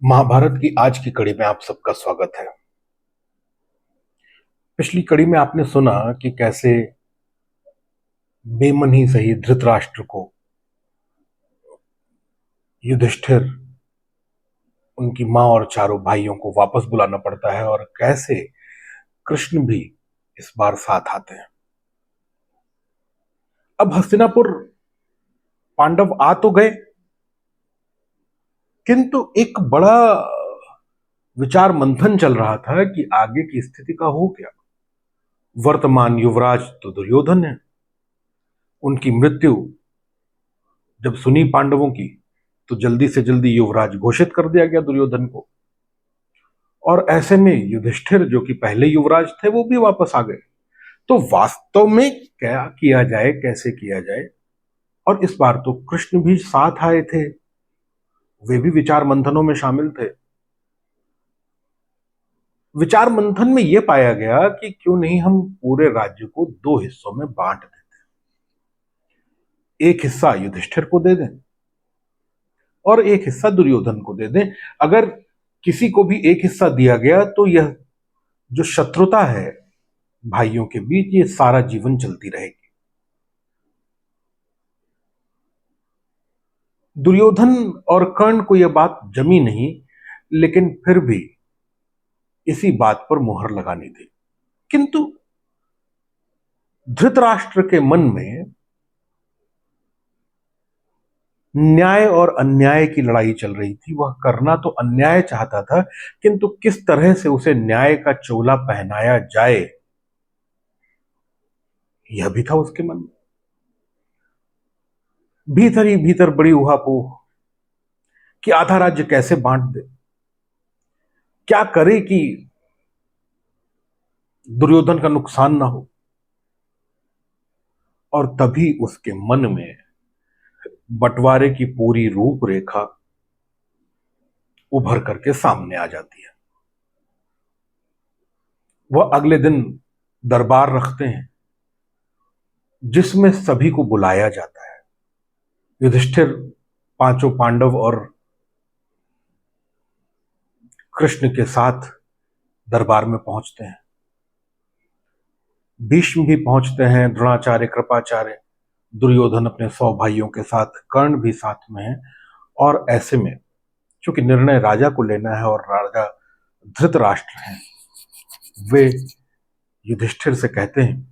महाभारत की आज की कड़ी में आप सबका स्वागत है। पिछली कड़ी में आपने सुना कि कैसे बेमन ही सही धृतराष्ट्र को युधिष्ठिर उनकी मां और चारों भाइयों को वापस बुलाना पड़ता है और कैसे कृष्ण भी इस बार साथ आते हैं। अब हस्तिनापुर पांडव आ तो गए, किंतु एक बड़ा विचार मंथन चल रहा था कि आगे की स्थिति का हो क्या। वर्तमान युवराज तो दुर्योधन है। उनकी मृत्यु जब सुनी पांडवों की तो जल्दी से जल्दी युवराज घोषित कर दिया गया दुर्योधन को। और ऐसे में युधिष्ठिर जो कि पहले युवराज थे वो भी वापस आ गए। तो वास्तव में क्या किया जाए, कैसे किया जाए। और इस बार तो कृष्ण भी साथ आए थे, वे भी विचार मंथनों में शामिल थे। विचार मंथन में यह पाया गया कि क्यों नहीं हम पूरे राज्य को दो हिस्सों में बांट देते। एक हिस्सा युधिष्ठिर को दे दें और एक हिस्सा दुर्योधन को दे दें। अगर किसी को भी एक हिस्सा दिया गया तो यह जो शत्रुता है भाइयों के बीच, ये सारा जीवन चलती रहेगी। दुर्योधन और कर्ण को यह बात जमी नहीं, लेकिन फिर भी इसी बात पर मुहर लगानी थी। किंतु धृतराष्ट्र के मन में न्याय और अन्याय की लड़ाई चल रही थी। वह करना तो अन्याय चाहता था, किंतु किस तरह से उसे न्याय का चोला पहनाया जाए यह भी था उसके मन में। भीतर ही भीतर बड़ी उहापोह कि आधा राज्य कैसे बांट दे, क्या करे कि दुर्योधन का नुकसान ना हो। और तभी उसके मन में बंटवारे की पूरी रूपरेखा उभर करके सामने आ जाती है। वह अगले दिन दरबार रखते हैं जिसमें सभी को बुलाया जाता है। युधिष्ठिर, पांचों पांडव और कृष्ण के साथ दरबार में पहुंचते हैं। भीष्म भी पहुंचते हैं, द्रोणाचार्य, कृपाचार्य, दुर्योधन अपने 100 भाइयों के साथ, कर्ण भी साथ में है। और ऐसे में चूंकि निर्णय राजा को लेना है और राजा धृतराष्ट्र हैं, वे युधिष्ठिर से कहते हैं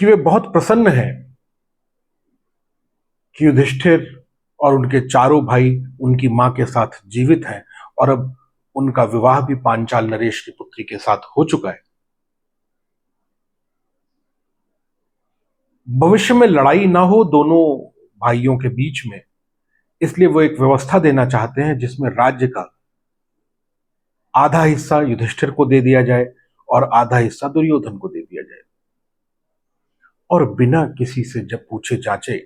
कि वे बहुत प्रसन्न हैं कि युधिष्ठिर और उनके चारों भाई उनकी मां के साथ जीवित हैं और अब उनका विवाह भी पांचाल नरेश की पुत्री के साथ हो चुका है। भविष्य में लड़ाई ना हो दोनों भाइयों के बीच में, इसलिए वो एक व्यवस्था देना चाहते हैं जिसमें राज्य का आधा हिस्सा युधिष्ठिर को दे दिया जाए और आधा हिस्सा दुर्योधन को दे दिया जाए। और बिना किसी से जब पूछे जांचे,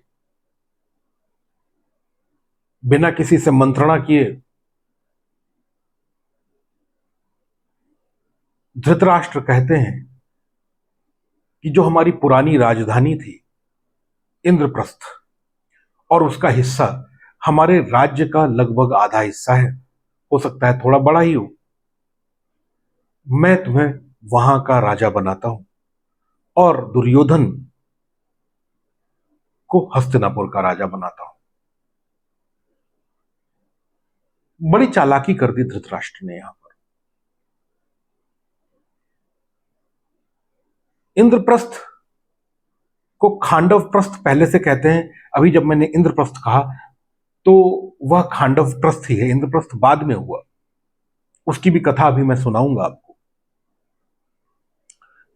बिना किसी से मंत्रणा किए धृतराष्ट्र कहते हैं कि जो हमारी पुरानी राजधानी थी इंद्रप्रस्थ, और उसका हिस्सा हमारे राज्य का लगभग आधा हिस्सा है, हो सकता है थोड़ा बड़ा ही हो, मैं तुम्हें वहां का राजा बनाता हूं और दुर्योधन को हस्तिनापुर का राजा बनाता हूं। बड़ी चालाकी कर दी धृतराष्ट्र ने। यहां पर इंद्रप्रस्थ को खांडव प्रस्थ पहले से कहते हैं। अभी जब मैंने इंद्रप्रस्थ कहा तो वह खांडव प्रस्थ ही है, इंद्रप्रस्थ बाद में हुआ। उसकी भी कथा अभी मैं सुनाऊंगा आपको।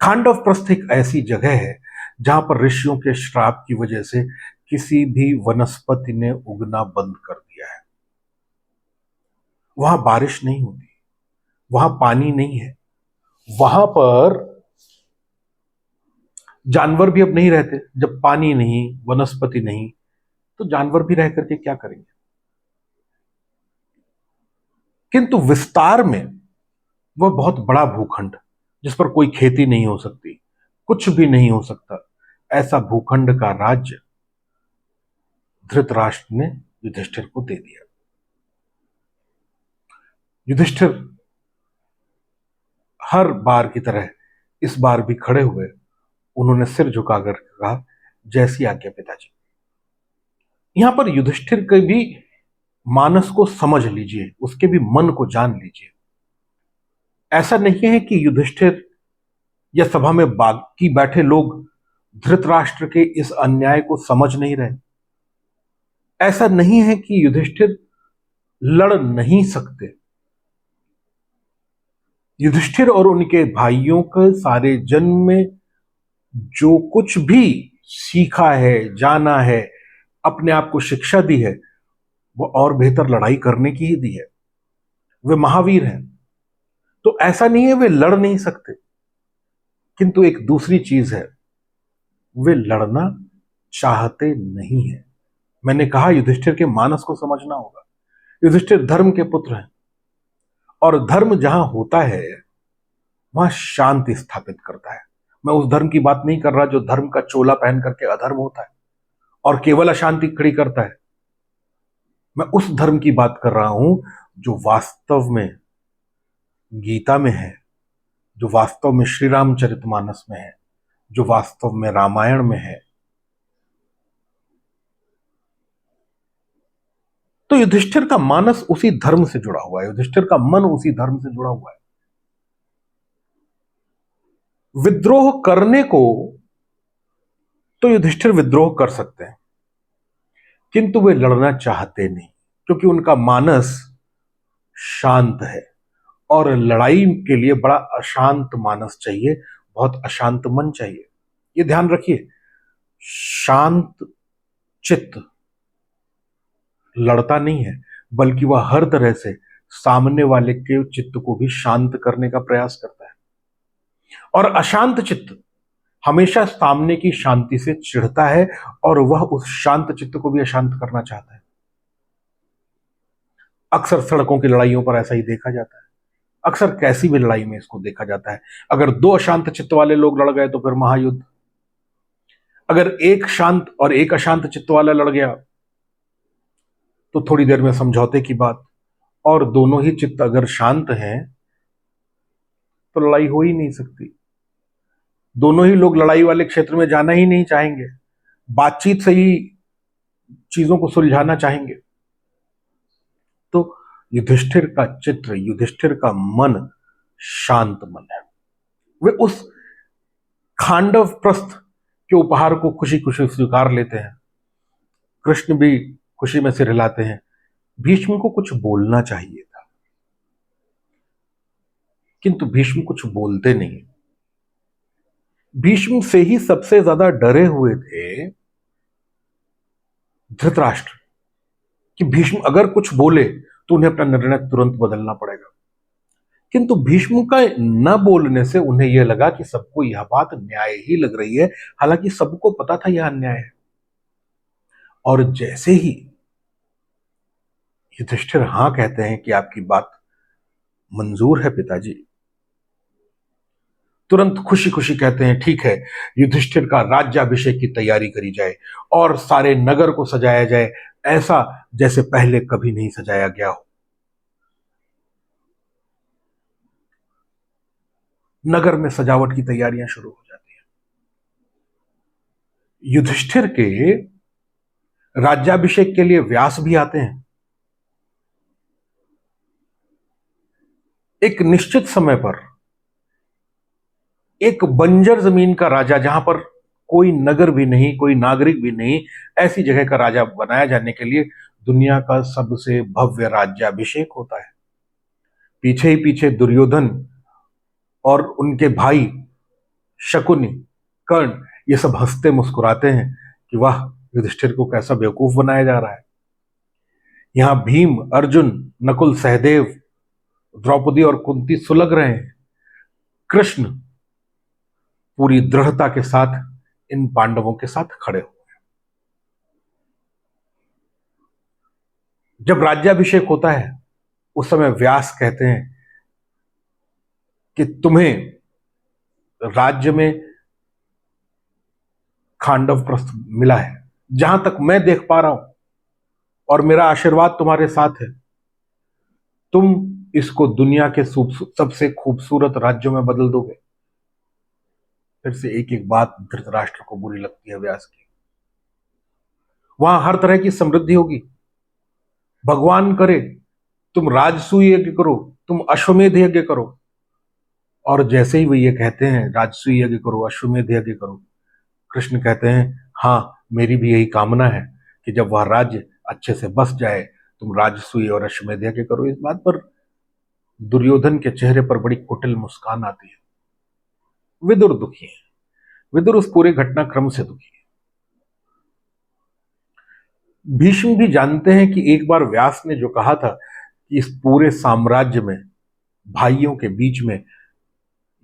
खांडव प्रस्थ एक ऐसी जगह है जहां पर ऋषियों के श्राप की वजह से किसी भी वनस्पति ने उगना बंद कर दिया है। वहां बारिश नहीं होती, वहां पानी नहीं है, वहां पर जानवर भी अब नहीं रहते। जब पानी नहीं, वनस्पति नहीं, तो जानवर भी रह करके क्या करेंगे। किंतु विस्तार में वह बहुत बड़ा भूखंड, जिस पर कोई खेती नहीं हो सकती, कुछ भी नहीं हो सकता, ऐसा भूखंड का राज्य धृतराष्ट्र ने युधिष्ठिर को दे दिया। युधिष्ठिर हर बार की तरह इस बार भी खड़े हुए उन्होंने सिर झुकाकर कहा, जैसी आज्ञा पिताजी। यहां पर युधिष्ठिर के भी मानस को समझ लीजिए, उसके भी मन को जान लीजिए। ऐसा नहीं है कि युधिष्ठिर या सभा में बाकी बैठे लोग धृतराष्ट्र के इस अन्याय को समझ नहीं रहे। ऐसा नहीं है कि युधिष्ठिर लड़ नहीं सकते। युधिष्ठिर और उनके भाइयों के सारे जन्म में जो कुछ भी सीखा है, जाना है, अपने आप को शिक्षा दी है, वो और बेहतर लड़ाई करने की ही दी है। वे महावीर हैं। तो ऐसा नहीं है वे लड़ नहीं सकते, किंतु एक दूसरी चीज है, वे लड़ना चाहते नहीं है। मैंने कहा युधिष्ठिर के मानस को समझना होगा। युधिष्ठिर धर्म के पुत्र हैं और धर्म जहां होता है वहां शांति स्थापित करता है। मैं उस धर्म की बात नहीं कर रहा जो धर्म का चोला पहन करके अधर्म होता है और केवल अशांति खड़ी करता है। मैं उस धर्म की बात कर रहा हूं जो वास्तव में गीता में है, जो वास्तव में श्री रामचरितमानस में है, जो वास्तव में रामायण में है। तो युधिष्ठिर का मानस उसी धर्म से जुड़ा हुआ है, युधिष्ठिर का मन उसी धर्म से जुड़ा हुआ है। विद्रोह करने को तो युधिष्ठिर विद्रोह कर सकते हैं, किंतु वे लड़ना चाहते नहीं, क्योंकि उनका मानस शांत है और लड़ाई के लिए बड़ा अशांत मानस चाहिए, बहुत अशांत मन चाहिए। ये ध्यान रखिए, शांत चित्त लड़ता नहीं है, बल्कि वह हर तरह से सामने वाले के चित्त को भी शांत करने का प्रयास करता है। और अशांत चित्त हमेशा सामने की शांति से चिढ़ता है और वह उस शांत चित्त को भी अशांत करना चाहता है। अक्सर सड़कों की लड़ाइयों पर ऐसा ही देखा जाता है, अक्सर कैसी भी लड़ाई में इसको देखा जाता है। अगर दो अशांत चित्त वाले लोग लड़ गए तो फिर महायुद्ध। अगर एक शांत और एक अशांत चित्त वाला लड़ गया तो थोड़ी देर में समझौते की बात, और दोनों ही चित्त अगर शांत हैं तो लड़ाई हो ही नहीं सकती। दोनों ही लोग लड़ाई वाले क्षेत्र में जाना ही नहीं चाहेंगे, बातचीत से ही चीजों को सुलझाना चाहेंगे। तो युधिष्ठिर का चित्र, युधिष्ठिर का मन शांत मन है। वे उस खांडव प्रस्थ के उपहार को खुशी खुशी स्वीकार लेते हैं। कृष्ण भी खुशी में सिर हिलाते हैं। भीष्म को कुछ बोलना चाहिए था, किंतु भीष्म कुछ बोलते नहीं। भीष्म से ही सबसे ज्यादा डरे हुए थे धृतराष्ट्र कि भीष्म अगर कुछ बोले तो उन्हें अपना निर्णय तुरंत बदलना पड़ेगा। किंतु भीष्म का न बोलने से उन्हें यह लगा कि सबको यह बात न्याय ही लग रही है, हालांकि सबको पता था यह अन्याय है। और जैसे ही युधिष्ठिर हां कहते हैं कि आपकी बात मंजूर है पिताजी, तुरंत खुशी खुशी कहते हैं ठीक है, युधिष्ठिर का राज्याभिषेक की तैयारी करी जाए और सारे नगर को सजाया जाए ऐसा जैसे पहले कभी नहीं सजाया गया हो। नगर में सजावट की तैयारियां शुरू हो जाती हैं। युधिष्ठिर के राज्याभिषेक के लिए व्यास भी आते हैं। एक निश्चित समय पर एक बंजर जमीन का राजा, जहां पर कोई नगर भी नहीं, कोई नागरिक भी नहीं, ऐसी जगह का राजा बनाया जाने के लिए दुनिया का सबसे भव्य राज्याभिषेक होता है। पीछे ही पीछे दुर्योधन और उनके भाई शकुनि, कर्ण, ये सब हंसते मुस्कुराते हैं कि वाह, युधिष्ठिर को कैसा बेवकूफ बनाया जा रहा है। यहां भीम, अर्जुन, नकुल, सहदेव, द्रौपदी और कुंती सुलग रहे हैं। कृष्ण पूरी दृढ़ता के साथ इन पांडवों के साथ खड़े हुए हैं। जब राज्याभिषेक होता है उस समय व्यास कहते हैं कि तुम्हें राज्य में खांडव प्रस्थ मिला है। जहां तक मैं देख पा रहा हूं और मेरा आशीर्वाद तुम्हारे साथ है। तुम इसको दुनिया के सबसे खूबसूरत राज्यों में बदल दोगे। फिर से एक एक बात धृतराष्ट्र को बुरी लगती है व्यास की। वहां हर तरह की समृद्धि होगी। भगवान करे तुम राजसूय यज्ञ करो, तुम अश्वमेध यज्ञ करो। और जैसे ही वे ये कहते हैं राजसूय यज्ञ करो, अश्वमेध यज्ञ करो, कृष्ण कहते हैं हाँ, मेरी भी यही कामना है कि जब वह राज्य अच्छे से बस जाए तुम राजसूय और अश्वमेध यज्ञ करो। इस बात पर दुर्योधन के चेहरे पर बड़ी कुटिल मुस्कान आती है। विदुर दुखी है। विदुर उस पूरे घटनाक्रम से दुखी है। भीष्म भी जानते हैं कि एक बार व्यास ने जो कहा था कि इस पूरे साम्राज्य में भाइयों के बीच में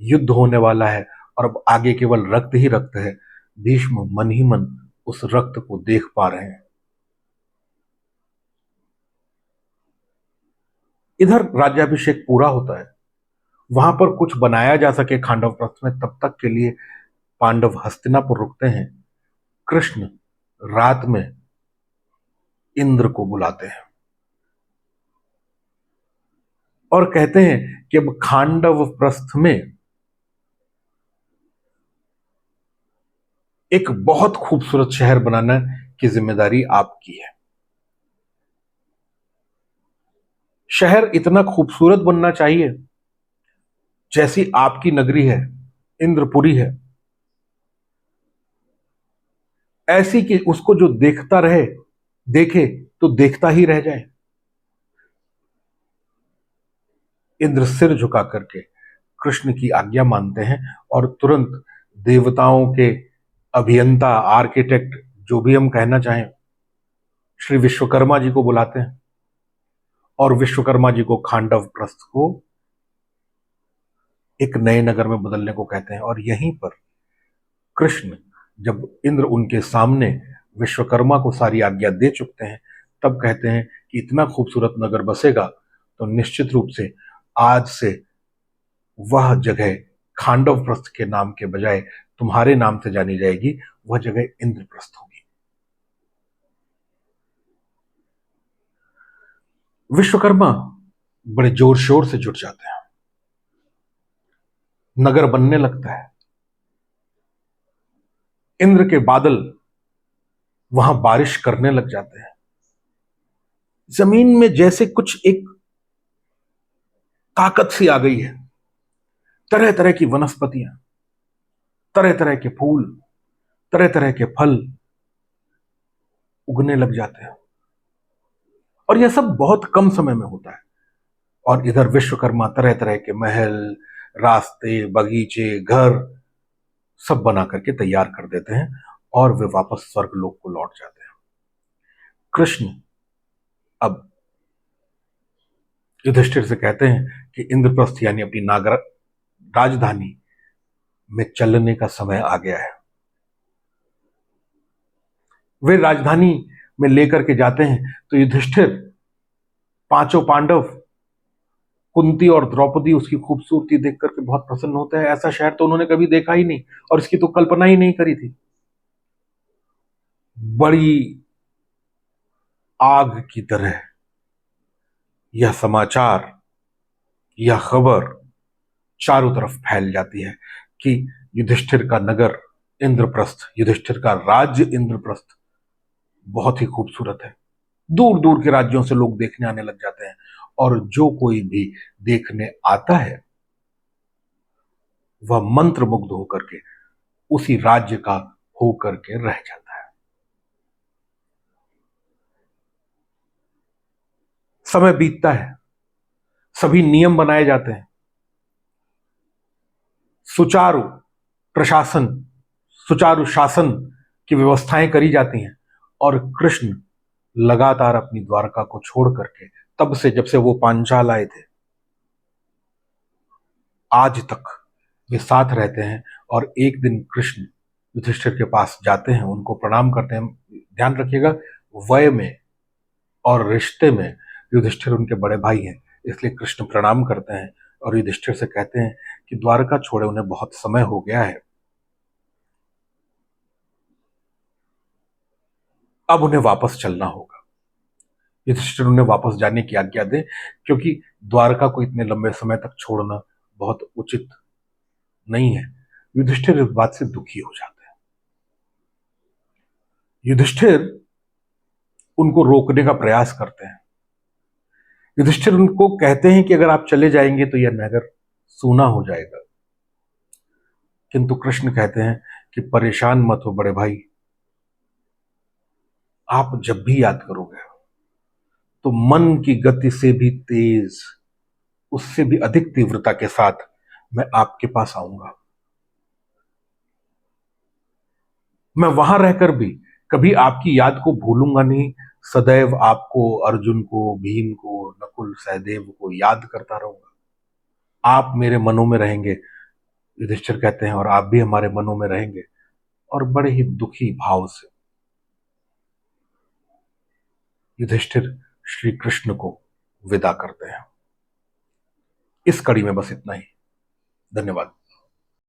युद्ध होने वाला है और अब आगे केवल रक्त ही रक्त है, भीष्म मन ही मन उस रक्त को देख पा रहे हैं। इधर राज्याभिषेक पूरा होता है। वहां पर कुछ बनाया जा सके खांडव प्रस्थ में, तब तक के लिए पांडव हस्तिनापुर रुकते हैं। कृष्ण रात में इंद्र को बुलाते हैं और कहते हैं कि अब खांडव प्रस्थ में एक बहुत खूबसूरत शहर बनाना की जिम्मेदारी आपकी है। शहर इतना खूबसूरत बनना चाहिए जैसी आपकी नगरी है, इंद्रपुरी है, ऐसी कि उसको जो देखता रहे, देखे तो देखता ही रह जाए। इंद्र सिर झुका करके कृष्ण की आज्ञा मानते हैं और तुरंत देवताओं के अभियंता, आर्किटेक्ट, जो भी हम कहना चाहें, श्री विश्वकर्मा जी को बुलाते हैं और विश्वकर्मा जी को खांडव प्रस्थ को एक नए नगर में बदलने को कहते हैं। और यहीं पर कृष्ण, जब इंद्र उनके सामने विश्वकर्मा को सारी आज्ञा दे चुकते हैं, तब कहते हैं कि इतना खूबसूरत नगर बसेगा तो निश्चित रूप से आज से वह जगह खांडव प्रस्थ के नाम के बजाय तुम्हारे नाम से जानी जाएगी, वह जगह इंद्रप्रस्थ होगी। विश्वकर्मा बड़े जोर शोर से जुट जाते हैं। नगर बनने लगता है। इंद्र के बादल वहां बारिश करने लग जाते हैं। जमीन में जैसे कुछ एक ताकत सी आ गई है। तरह तरह की वनस्पतियां, तरह तरह के फूल, तरह तरह के फल उगने लग जाते हैं और यह सब बहुत कम समय में होता है। और इधर विश्वकर्मा तरह तरह के महल, रास्ते, बगीचे, घर सब बना करके तैयार कर देते हैं और वे वापस स्वर्गलोक को लौट जाते हैं। कृष्ण अब युधिष्ठिर से कहते हैं कि इंद्रप्रस्थ यानी अपनी नागर राजधानी में चलने का समय आ गया है। वे राजधानी में लेकर के जाते हैं तो युधिष्ठिर, पांचों पांडव, कुंती और द्रौपदी उसकी खूबसूरती देख करके बहुत प्रसन्न होते हैं। ऐसा शहर तो उन्होंने कभी देखा ही नहीं और इसकी तो कल्पना ही नहीं करी थी। बड़ी आग की तरह यह समाचार, यह खबर चारों तरफ फैल जाती है कि युधिष्ठिर का नगर इंद्रप्रस्थ, युधिष्ठिर का राज्य इंद्रप्रस्थ बहुत ही खूबसूरत है। दूर दूर के राज्यों से लोग देखने आने लग जाते हैं और जो कोई भी देखने आता है वह मंत्र मुग्ध होकर के उसी राज्य का होकर के रह जाता है। समय बीतता है, सभी नियम बनाए जाते हैं, सुचारू प्रशासन, सुचारू शासन की व्यवस्थाएं करी जाती हैं और कृष्ण लगातार अपनी द्वारका को छोड़ करके, तब से जब से वो पांचाल आए थे, आज तक वे साथ रहते हैं। और एक दिन कृष्ण युधिष्ठिर के पास जाते हैं, उनको प्रणाम करते हैं। ध्यान रखिएगा, वय में और रिश्ते में युधिष्ठिर उनके बड़े भाई हैं, इसलिए कृष्ण प्रणाम करते हैं और युधिष्ठिर से कहते हैं कि द्वारका छोड़े उन्हें बहुत समय हो गया है, अब उन्हें वापस चलना होगा। युधिष्ठिर उन्हें वापस जाने की आज्ञा दें, क्योंकि द्वारका को इतने लंबे समय तक छोड़ना बहुत उचित नहीं है। युधिष्ठिर इस बात से दुखी हो जाते हैं। युधिष्ठिर उनको रोकने का प्रयास करते हैं। युधिष्ठिर उनको कहते हैं कि अगर आप चले जाएंगे तो यह नगर सूना हो जाएगा। किंतु कृष्ण कहते हैं कि परेशान मत हो बड़े भाई, आप जब भी याद करोगे तो मन की गति से भी तेज, उससे भी अधिक तीव्रता के साथ मैं आपके पास आऊंगा। मैं वहां रहकर भी कभी आपकी याद को भूलूंगा नहीं। सदैव आपको, अर्जुन को, भीम को, नकुल सहदेव को याद करता रहूंगा। आप मेरे मनों में रहेंगे, युधिष्ठिर कहते हैं, और आप भी हमारे मनों में रहेंगे। और बड़े ही दुखी भाव से युधिष्ठिर श्री कृष्ण को विदा करते हैं। इस कड़ी में बस इतना ही। धन्यवाद।